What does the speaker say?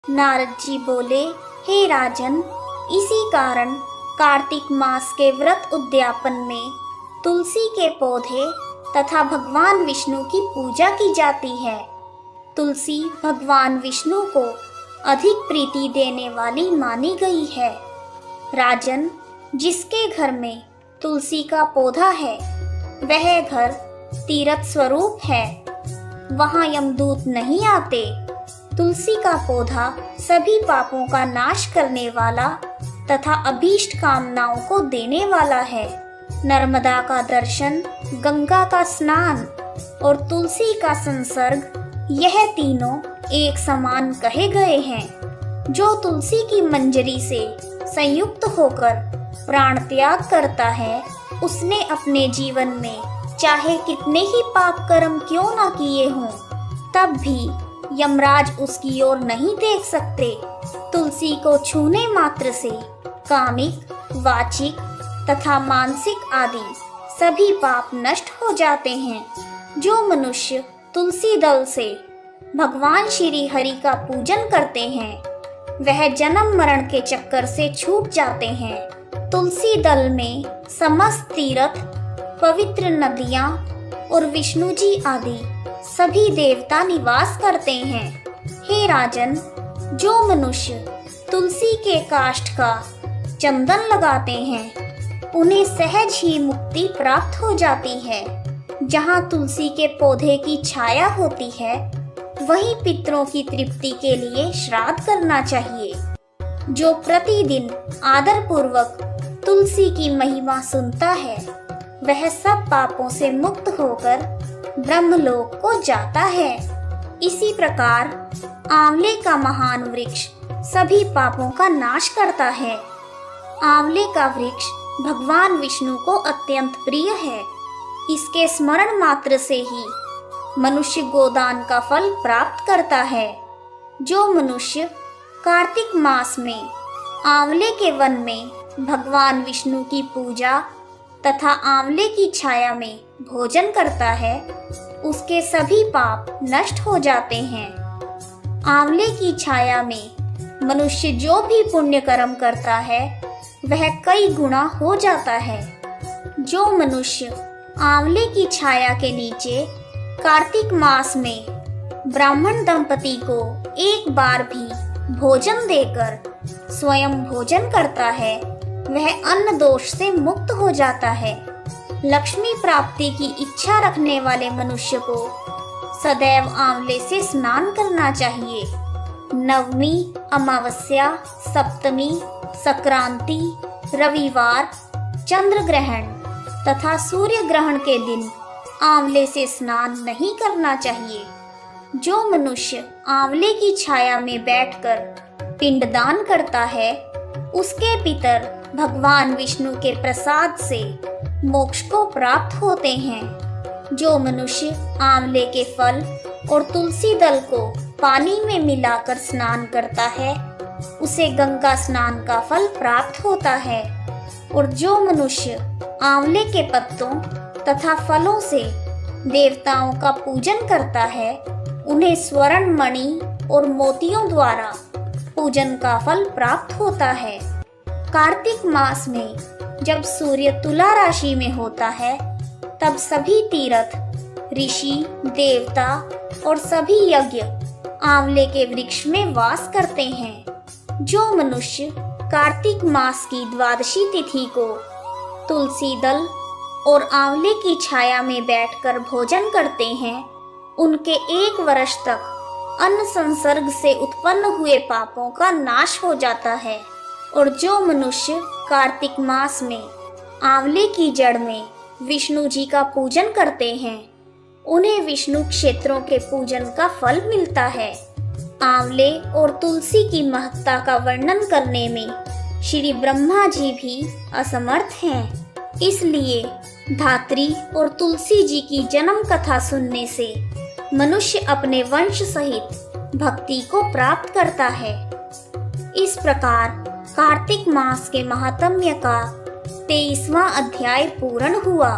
नारद जी बोले, हे राजन, इसी कारण कार्तिक मास के व्रत उद्यापन में तुलसी के पौधे तथा भगवान विष्णु की पूजा की जाती है। तुलसी भगवान विष्णु को अधिक प्रीति देने वाली मानी गई है। राजन, जिसके घर में तुलसी का पौधा है वह घर तीर्थ स्वरूप है, वहाँ यमदूत नहीं आते। तुलसी का पौधा सभी पापों का नाश करने वाला तथा अभीष्ट कामनाओं को देने वाला है। नर्मदा का दर्शन, गंगा का स्नान और तुलसी का संसर्ग, यह तीनों एक समान कहे गए हैं। जो तुलसी की मंजरी से संयुक्त होकर प्राण त्याग करता है, उसने अपने जीवन में चाहे कितने ही पाप कर्म क्यों ना किए हों, तब भी यमराज उसकी ओर नहीं देख सकते। तुलसी को छूने मात्र से कामिक, वाचिक तथा मानसिक आदि सभी पाप नष्ट हो जाते हैं। जो मनुष्य तुलसी दल से भगवान श्री हरि का पूजन करते हैं वह जन्म मरण के चक्कर से छूट जाते हैं। तुलसी दल में समस्त तीर्थ, पवित्र नदियाँ और विष्णु जी आदि सभी देवता निवास करते हैं। हे राजन, जो मनुष्य तुलसी के काष्ठ का चंदन लगाते हैं उन्हें सहज ही मुक्ति प्राप्त हो जाती है। जहाँ तुलसी के पौधे की छाया होती है वहीं पितरों की तृप्ति के लिए श्राद्ध करना चाहिए। जो प्रतिदिन आदर पूर्वक तुलसी की महिमा सुनता है वह सब पापों से मुक्त होकर ब्रह्मलोक को जाता है। इसी प्रकार आंवले का महान वृक्ष सभी पापों का नाश करता है। आंवले का वृक्ष भगवान विष्णु को अत्यंत प्रिय है। इसके स्मरण मात्र से ही मनुष्य गोदान का फल प्राप्त करता है। जो मनुष्य कार्तिक मास में आंवले के वन में भगवान विष्णु की पूजा तथा आंवले की छाया में भोजन करता है उसके सभी पाप नष्ट हो जाते हैं। आंवले की छाया में मनुष्य जो भी पुण्य कर्म करता है वह कई गुना हो जाता है। जो मनुष्य आंवले की छाया के नीचे कार्तिक मास में ब्राह्मण दंपति को एक बार भी भोजन देकर स्वयं भोजन करता है वह अन्न दोष से मुक्त हो जाता है। लक्ष्मी प्राप्ति की इच्छा रखने वाले मनुष्य को सदैव आंवले से स्नान करना चाहिए। नवमी, अमावस्या, सप्तमी, संक्रांति, रविवार, चंद्र ग्रहण तथा सूर्य ग्रहण के दिन आंवले से स्नान नहीं करना चाहिए। जो मनुष्य आंवले की छाया में बैठकर पिंडदान करता है उसके पितर भगवान विष्णु के प्रसाद से मोक्ष को प्राप्त होते हैं। जो मनुष्य आंवले के फल और तुलसी दल को पानी में मिलाकर स्नान करता है उसे गंगा स्नान का फल प्राप्त होता है। और जो मनुष्य आंवले के पत्तों तथा फलों से देवताओं का पूजन करता है उन्हें स्वर्ण मणि और मोतियों द्वारा पूजन का फल प्राप्त होता है। कार्तिक मास में जब सूर्य तुला राशि में होता है तब सभी तीर्थ, ऋषि, देवता और सभी यज्ञ आंवले के वृक्ष में वास करते हैं। जो मनुष्य कार्तिक मास की द्वादशी तिथि को तुलसी दल और आंवले की छाया में बैठकर भोजन करते हैं उनके 1 वर्ष तक अन्न संसर्ग से उत्पन्न हुए पापों का नाश हो जाता है। और जो मनुष्य कार्तिक मास में आंवले की जड़ में विष्णु जी का पूजन करते हैं उन्हें विष्णु क्षेत्रों के पूजन का फल मिलता है। आंवले और तुलसी की महत्ता का वर्णन करने में श्री ब्रह्मा जी भी असमर्थ हैं। इसलिए धात्री और तुलसी जी की जन्म कथा सुनने से मनुष्य अपने वंश सहित भक्ति को प्राप्त करता है। इस प्रकार कार्तिक मास के महात्म्य का 23वां अध्याय पूर्ण हुआ।